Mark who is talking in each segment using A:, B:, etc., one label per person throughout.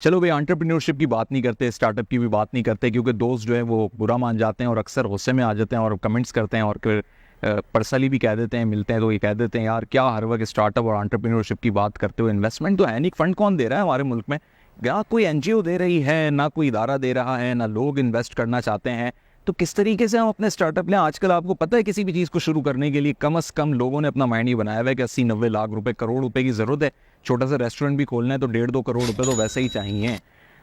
A: चलो भाई, एंटरप्रेन्योरशिप की बात नहीं करते, स्टार्टअप की भी बात नहीं करते, क्योंकि दोस्त जो है वो बुरा मान जाते हैं और अक्सर गुस्से में आ जाते हैं और कमेंट्स करते हैं और फिर पर्सनली भी कह देते हैं, मिलते हैं तो ये कह देते हैं यार क्या हर वक्त स्टार्टअप और एंटरप्रेन्योरशिप की बात करते हो, इन्वेस्टमेंट तो है नहीं, फंड कौन दे रहा है हमारे मुल्क में? ना कोई एनजीओ दे रही है, ना कोई इदारा दे रहा है, ना लोग इन्वेस्ट करना चाहते हैं। तो किस तरीके से हम अपने स्टार्टअप लें? आजकल आपको पता है किसी भी चीज़ को शुरू करने के लिए कम से कम लोगों ने अपना माइंड ही बनाया हुआ है कि 80-90 लाख रुपए, करोड़ रुपए की ज़रूरत है। छोटा सा रेस्टोरेंट भी खोलना है तो 1.5-2 करोड़ रुपए तो वैसे ही चाहिए।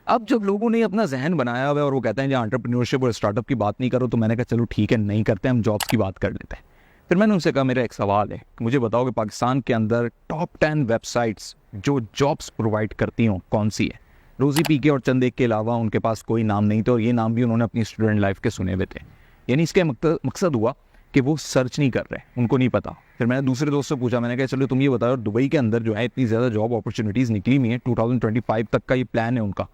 A: अब जब लोगों ने अपना जहन बनाया हुआ है और वो कहते हैं जो एंटरप्रेन्योरशिप और स्टार्टअप की बात नहीं करो, तो मैंने कहा चलो ठीक है, नहीं करते, हम जॉब्स की बात कर लेते हैं। फिर मैंने उनसे कहा मेरा एक सवाल है, मुझे बताओ कि पाकिस्तान के अंदर टॉप 10 वेबसाइट्स जो जॉब्स प्रोवाइड करती हों कौन सी है? रोज़ी पीके और चंद एक के अलावा उनके पास कोई नाम नहीं था, और ये नाम भी उन्होंने अपनी स्टूडेंट लाइफ के सुने हुए थे। यानी इसका मकसद हुआ कि वो सर्च नहीं कर रहे, उनको नहीं पता। फिर मैंने दूसरे दोस्त से पूछा, मैंने कहा चलो तुम ये बताओ, दुबई के अंदर जो है इतनी ज़्यादा जॉब अपॉर्चुनिटीज़ निकली हुई हैं, 2025 तक का ये प्लान है उनका,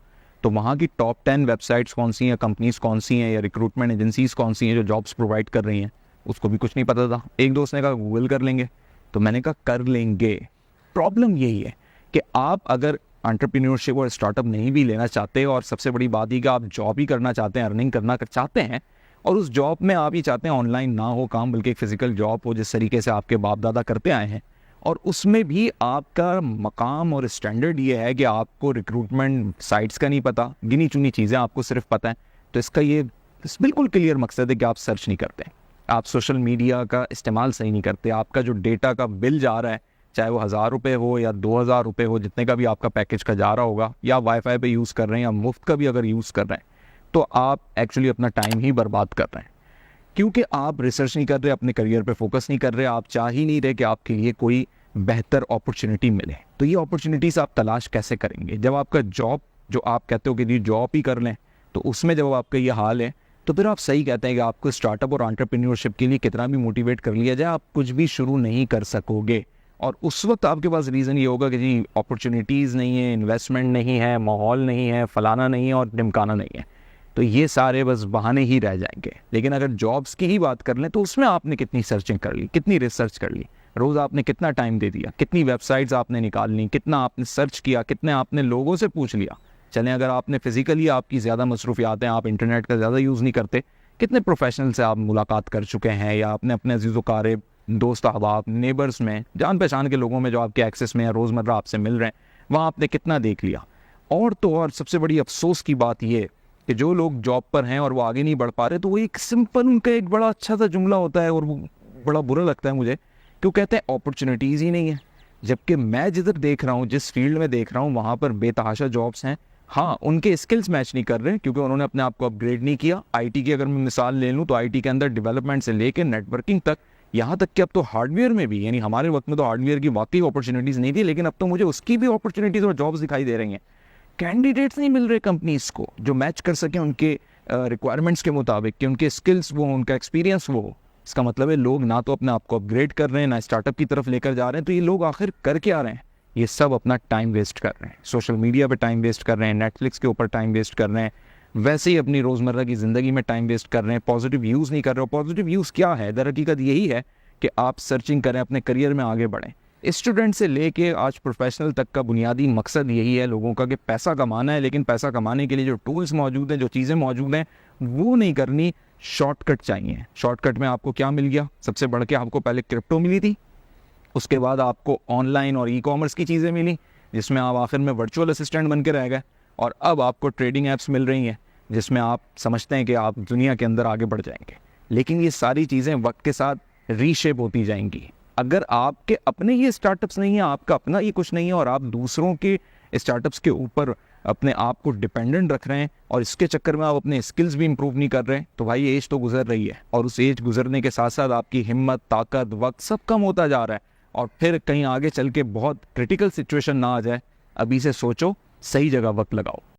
A: तो वहाँ की टॉप 10 वेबसाइट्स कौन सी हैं, कंपनीज कौन सी हैं, या रिक्रूटमेंट एजेंसीज कौन सी हैं जो जॉब्स प्रोवाइड कर रही हैं? उसको भी कुछ नहीं पता था। एक दोस्त ने कहा गूगल कर लेंगे, तो मैंने कहा कर लेंगे। प्रॉब्लम यही है कि आप अगर एंटरप्रेन्योरशिप और स्टार्टअप नहीं भी लेना चाहते, और सबसे बड़ी बात ही कि आप जॉब ही करना चाहते हैं, अर्निंग करना चाहते हैं, और उस जॉब में आप ही चाहते हैं ऑनलाइन ना हो काम, बल्कि एक फिजिकल जॉब हो जिस तरीके से आपके बाप दादा करते आए हैं, और उसमें भी आपका मकाम और स्टैंडर्ड ये है कि आपको रिक्रूटमेंट साइट्स का नहीं पता, गिनी चुनी चीज़ें आपको सिर्फ पता है, तो इसका ये बिल्कुल क्लियर मकसद है कि आप सर्च नहीं करते, आप सोशल मीडिया का इस्तेमाल सही नहीं करते। आपका जो डेटा का बिल जा रहा है, चाहे वो 1000 रुपये हो या 2000 रुपये हो, जितने का भी आपका पैकेज का जा रहा होगा, या वाईफाई पे यूज़ कर रहे हैं या मुफ्त का भी अगर यूज़ कर रहे हैं, तो आप एक्चुअली अपना टाइम ही बर्बाद कर रहे हैं, क्योंकि आप रिसर्च नहीं कर रहे, अपने करियर पे फोकस नहीं कर रहे, आप चाह ही नहीं रहे कि आपके लिए कोई बेहतर अपॉर्चुनिटी मिले। तो ये अपॉर्चुनिटीज़ आप तलाश कैसे करेंगे जब आपका जॉब, जो आप कहते हो कि जी जॉब ही कर लें, तो उसमें जब आपका ये हाल है, तो फिर आप सही कहते हैं कि आपको स्टार्टअप और एंटरप्रेन्योरशिप के लिए कितना भी मोटिवेट कर लिया जाए, आप कुछ भी शुरू नहीं कर सकोगे। और उस वक्त आपके पास रीज़न ये होगा कि जी अपॉर्चुनिटीज़ नहीं है, इन्वेस्टमेंट नहीं है, माहौल नहीं है, फलाना नहीं है और ढिमकाना नहीं है, तो ये सारे बस बहाने ही रह जाएंगे। लेकिन अगर जॉब्स की ही बात कर लें, तो उसमें आपने कितनी सर्चिंग कर ली, कितनी रिसर्च कर ली, रोज़ आपने कितना टाइम दे दिया, कितनी वेबसाइट्स आपने निकाल ली, कितना आपने सर्च किया, कितने आपने लोगों से पूछ लिया। चलें अगर आपने फिजिकली आपकी ज़्यादा मसरूफियात हैं, आप इंटरनेट का ज़्यादा यूज़ नहीं करते, कितने प्रोफेशनल से आप मुलाकात कर चुके हैं, या आपने अपने अजीज़ क़ारिब, दोस्त अहबाब, नेबर्स में, जान पहचान के लोगों में जो आपके एक्सेस में या रोज़मर्रा आपसे मिल रहे हैं, वहाँ आपने कितना देख लिया। और तो और सबसे बड़ी अफसोस की बात यह कि जो लोग जॉब पर हैं और वो आगे नहीं बढ़ पा रहे, तो वो एक सिंपल उनका एक बड़ा अच्छा सा जुमला होता है, और वो बड़ा बुरा लगता है मुझे, क्यों कहते हैं अपॉर्चुनिटीज़ ही नहीं है। जबकि मैं जिधर देख रहा हूँ, जिस फील्ड में देख रहा हूँ, वहाँ पर बेतहाशा जॉब्स हैं। हाँ, उनके स्किल्स मैच नहीं कर रहे क्योंकि उन्होंने अपने आप को अपग्रेड नहीं किया। आईटी की अगर मैं मिसाल ले लूँ, तो आईटी के अंदर डेवलपमेंट से लेकर नेटवर्किंग तक, यहाँ तक कि अब तो हार्डवेयर में भी, यानी हमारे वक्त में तो हार्डवेयर की वाकई अपॉर्चुनिटीज़ नहीं थी, लेकिन अब तो मुझे उसकी भी अपॉर्चुनिटीज़ और जॉब्स दिखाई दे रही हैं। कैंडिडेट्स नहीं मिल रहे कंपनीज को जो मैच कर सकें उनके रिक्वायरमेंट्स के मुताबिक, कि उनके स्किल्स वो, उनका एक्सपीरियंस वो हो। इसका मतलब है लोग ना तो अपने आप को अपग्रेड कर रहे हैं, ना स्टार्टअप की तरफ लेकर जा रहे हैं। तो ये लोग आखिर कर क्या रहे हैं? ये सब अपना टाइम वेस्ट कर रहे हैं, सोशल मीडिया पे टाइम वेस्ट कर रहे हैं, नेटफ्लिक्स के ऊपर टाइम वेस्ट कर रहे हैं, वैसे ही अपनी रोज़मर्रा की ज़िंदगी में टाइम वेस्ट कर रहे हैं, पॉजिटिव यूज़ नहीं कर रहे हो। पॉजिटिव यूज़ क्या है? दर हकीकत यही है कि आप सर्चिंग करें, अपने करियर में आगे बढ़ें। स्टूडेंट से लेके आज प्रोफेशनल तक का बुनियादी मकसद यही है लोगों का कि पैसा कमाना है, लेकिन पैसा कमाने के लिए जो टूल्स मौजूद हैं, जो चीज़ें मौजूद हैं, वो नहीं करनी, शॉर्टकट चाहिए। शॉर्टकट में आपको क्या मिल गया? सबसे बढ़ के आपको पहले क्रिप्टो मिली थी, उसके बाद आपको ऑनलाइन और ई कॉमर्स की चीज़ें मिली, जिसमें आप आखिर में वर्चुअल असिस्टेंट बन के रह गए, और अब आपको ट्रेडिंग ऐप्स मिल रही हैं जिसमें आप समझते हैं कि आप दुनिया के अंदर आगे बढ़ जाएंगे। लेकिन ये सारी चीज़ें वक्त के साथ रीशेप होती जाएंगी। अगर आपके अपने ये स्टार्टअप्स नहीं है, आपका अपना ये कुछ नहीं है, और आप दूसरों के स्टार्टअप्स के ऊपर अपने आप को डिपेंडेंट रख रहे हैं, और इसके चक्कर में आप अपने स्किल्स भी इंप्रूव नहीं कर रहे हैं, तो भाई एज तो गुजर रही है, और उस एज गुजरने के साथ साथ आपकी हिम्मत, ताकत, वक्त सब कम होता जा रहा है, और फिर कहीं आगे चल के बहुत क्रिटिकल सिचुएशन ना आ जाए। अभी से सोचो, सही जगह वक्त लगाओ।